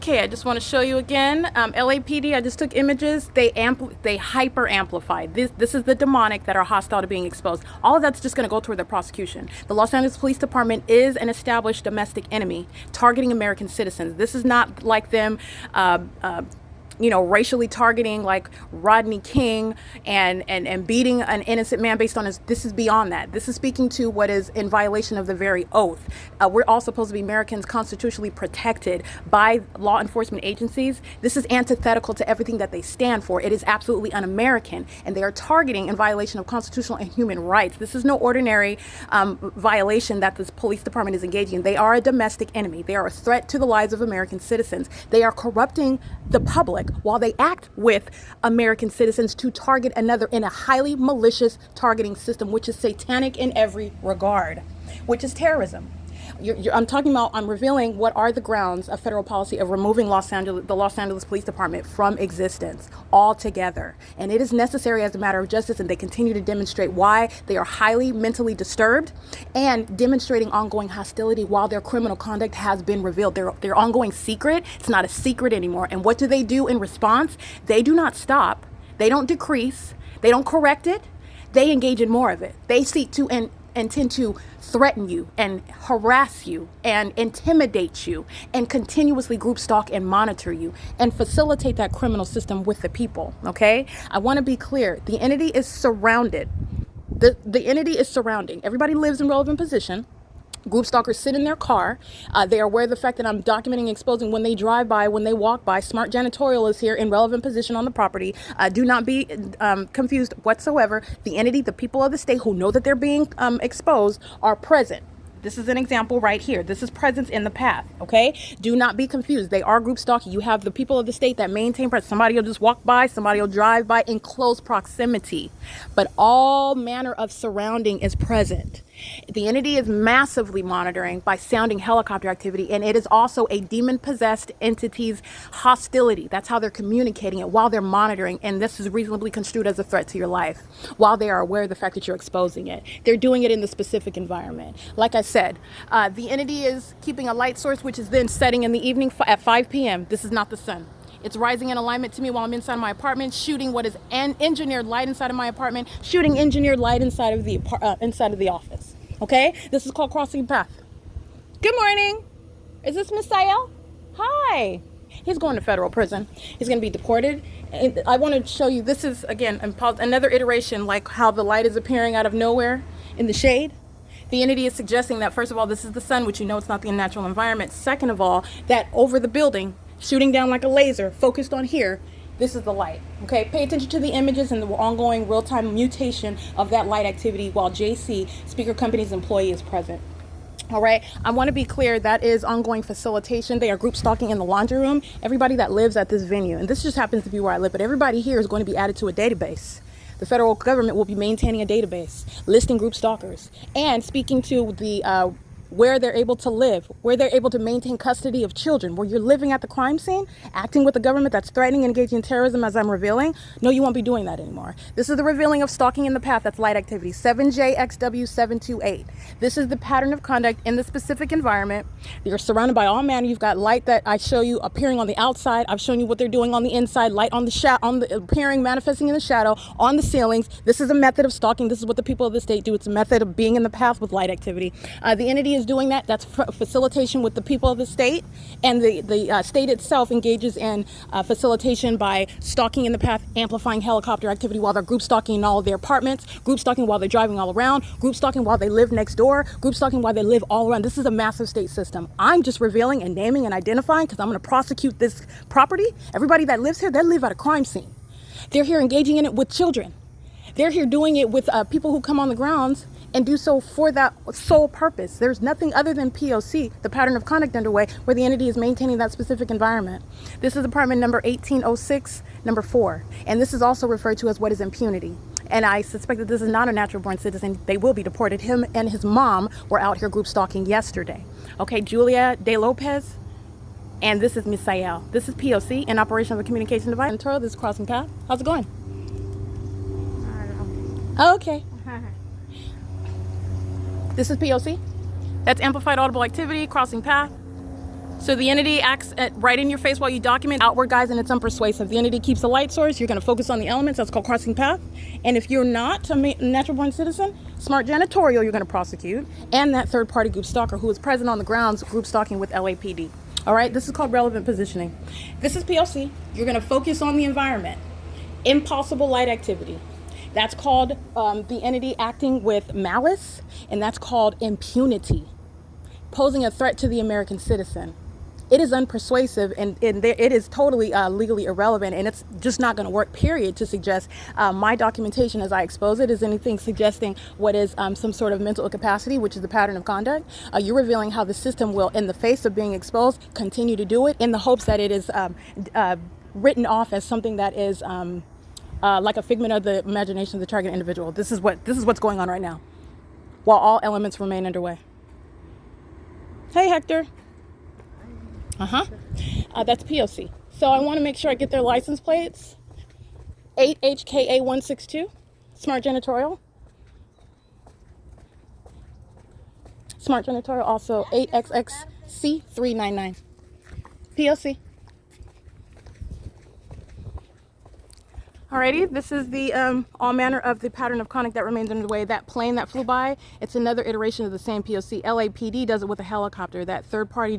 Okay, I just want to show you again. LAPD, I just took images. They hyper amplify. This is the demonic that are hostile to being exposed. All of that's just going to go toward the prosecution. The Los Angeles Police Department is an established domestic enemy targeting American citizens. This is not like them racially targeting like Rodney King and beating an innocent man based on his. This is beyond that. This is speaking to what is in violation of the very oath. We're all supposed to be Americans constitutionally protected by law enforcement agencies. This is antithetical to everything that they stand for. It is absolutely un-American, and they are targeting in violation of constitutional and human rights. This is no ordinary violation that this police department is engaging in. They are a domestic enemy. They are a threat to the lives of American citizens. They are corrupting the public while they act with American citizens to target another in a highly malicious targeting system, which is satanic in every regard, which is terrorism. I'm revealing what are the grounds of federal policy of removing the Los Angeles Police Department from existence altogether. And it is necessary as a matter of justice, and they continue to demonstrate why they are highly mentally disturbed and demonstrating ongoing hostility while their criminal conduct has been revealed. Their ongoing secret, it's not a secret anymore. And what do they do in response? They do not stop. They don't decrease. They don't correct it. They engage in more of it. They seek to intend to threaten you and harass you and intimidate you and continuously group stalk and monitor you and facilitate that criminal system with the people. Okay, I want to be clear. The entity is surrounded. The entity is surrounding. Everybody lives in relevant position. Group stalkers sit in their car. They are aware of the fact that I'm documenting, exposing when they drive by, when they walk by. Smart janitorial is here in relevant position on the property. Do not be confused whatsoever. The entity, the people of the state who know that they're being exposed are present. This is an example right here. This is presence in the path, okay? Do not be confused. They are group stalking. You have the people of the state that maintain presence. Somebody will just walk by, somebody will drive by in close proximity. But all manner of surrounding is present. The entity is massively monitoring by sounding helicopter activity, and it is also a demon-possessed entity's hostility. That's how they're communicating it while they're monitoring, and this is reasonably construed as a threat to your life while they are aware of the fact that you're exposing it. They're doing it in the specific environment. Like I said, the entity is keeping a light source, which is then setting in the evening at 5 p.m. This is not the sun. It's rising in alignment to me while I'm inside my apartment, shooting what is an engineered light inside of my apartment, shooting engineered light inside of the office. Okay? This is called crossing path. Good morning. Is this Misael? Hi. He's going to federal prison. He's going to be deported. And I want to show you, this is, again, another iteration like how the light is appearing out of nowhere in the shade. The entity is suggesting that, first of all, this is the sun, which you know it's not the natural environment. Second of all, that over the building, shooting down like a laser, focused on here, this is the light. Okay, pay attention to the images and the ongoing real-time mutation of that light activity while JC, speaker company's employee, is present. All right, I want to be clear, that is ongoing facilitation. They are group stalking in the laundry room. Everybody that lives at this venue, and this just happens to be where I live, but everybody here is going to be added to a database. The federal government will be maintaining a database, listing group stalkers, and speaking to the where they're able to live, where they're able to maintain custody of children, where you're living at the crime scene, acting with the government that's threatening and engaging in terrorism, as I'm revealing. No, you won't be doing that anymore. This is the revealing of stalking in the path. That's light activity, 7JXW728. This is the pattern of conduct in the specific environment. You're surrounded by all manner. You've got light that I show you appearing on the outside. I've shown you what they're doing on the inside, light on the appearing, manifesting in the shadow, on the ceilings. This is a method of stalking. This is what the people of the state do. It's a method of being in the path with light activity. The entity is doing that. That's facilitation with the people of the state, and the state itself engages in facilitation by stalking in the path, amplifying helicopter activity while they're group stalking in all of their apartments, group stalking while they're driving all around, group stalking while they live next door, group stalking while they live all around. This is a massive state system. I'm just revealing and naming and identifying because I'm going to prosecute this property. Everybody that lives here, they live at a crime scene. They're here engaging in it with children. They're here doing it with people who come on the grounds and do so for that sole purpose. There's nothing other than P.O.C., the pattern of conduct underway, where the entity is maintaining that specific environment. This is apartment number 1806, number 4. And this is also referred to as what is impunity. And I suspect that this is not a natural born citizen. They will be deported. Him and his mom were out here group stalking yesterday. Okay, Julia De Lopez. And this is Misael. This is P.O.C., in operation of a communication device. This is crossing path. How's it going? Oh, okay. This is P.O.C. That's amplified audible activity, crossing path. So the entity acts right in your face while you document. Outward guise and it's unpersuasive. The entity keeps the light source. You're going to focus on the elements. That's called crossing path. And if you're not a natural born citizen, smart janitorial, you're going to prosecute. And that third party group stalker who is present on the grounds group stalking with LAPD. All right, this is called relevant positioning. This is P.O.C. You're going to focus on the environment. Impossible light activity. That's called the entity acting with malice, and that's called impunity. Posing a threat to the American citizen. It is unpersuasive and it is totally legally irrelevant, and it's just not going to work, period, to suggest my documentation as I expose it is anything suggesting what is some sort of mental incapacity, which is the pattern of conduct. You're revealing how the system will, in the face of being exposed, continue to do it in the hopes that it is written off as something that is like a figment of the imagination of the target individual. This is what's going on right now, while all elements remain underway. Hey, Hector. That's P.O.C. So I want to make sure I get their license plates. 8HKA162, smart janitorial. Smart janitorial, also 8XXC399. P.O.C. Alrighty, this is the all manner of the pattern of conduct that remains underway. That plane that flew by, it's another iteration of the same P.O.C. LAPD does it with a helicopter. That third party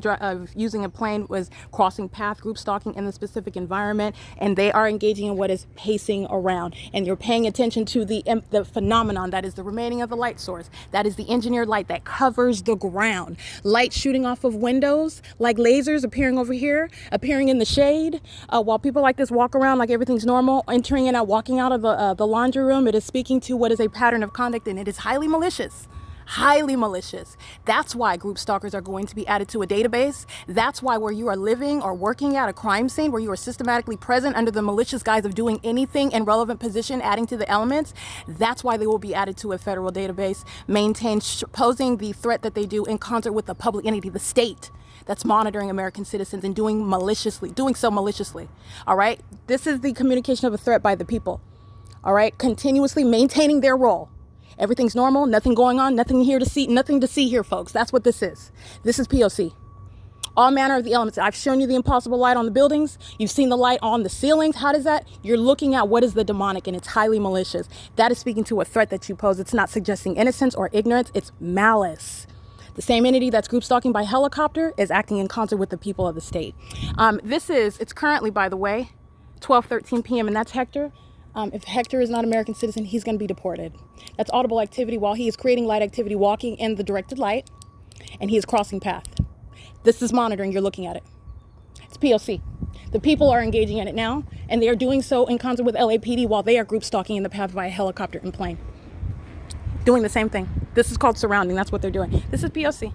using a plane was crossing path, group stalking in the specific environment, and they are engaging in what is pacing around. And you're paying attention to the phenomenon that is the remaining of the light source. That is the engineered light that covers the ground. Light shooting off of windows like lasers, appearing over here, appearing in the shade, while people like this walk around like everything's normal, entering and out, walking out of the laundry room. It is speaking to what is a pattern of conduct, and it is highly malicious. Highly malicious. That's why group stalkers are going to be added to a database. That's why where you are living or working at a crime scene, where you are systematically present under the malicious guise of doing anything in relevant position, adding to the elements, that's why they will be added to a federal database, posing the threat that they do in concert with the public entity, the state, that's monitoring American citizens and doing so maliciously. All right. This is the communication of a threat by the people. All right. Continuously maintaining their role. Everything's normal. Nothing going on. Nothing to see here, folks. That's what this is. This is P.O.C. All manner of the elements. I've shown you the impossible light on the buildings. You've seen the light on the ceilings. How does that? You're looking at what is the demonic, and it's highly malicious. That is speaking to a threat that you pose. It's not suggesting innocence or ignorance. It's malice. The same entity that's group stalking by helicopter is acting in concert with the people of the state. It's currently, by the way, 12:13 p.m. and that's Hector. If Hector is not an American citizen, he's going to be deported. That's audible activity while he is creating light activity, walking in the directed light, and he is crossing path. This is monitoring. You're looking at it. It's P.O.C. The people are engaging in it now, and they are doing so in concert with LAPD while they are group stalking in the path via helicopter and plane. Doing the same thing. This is called surrounding. That's what they're doing. This is P.O.C.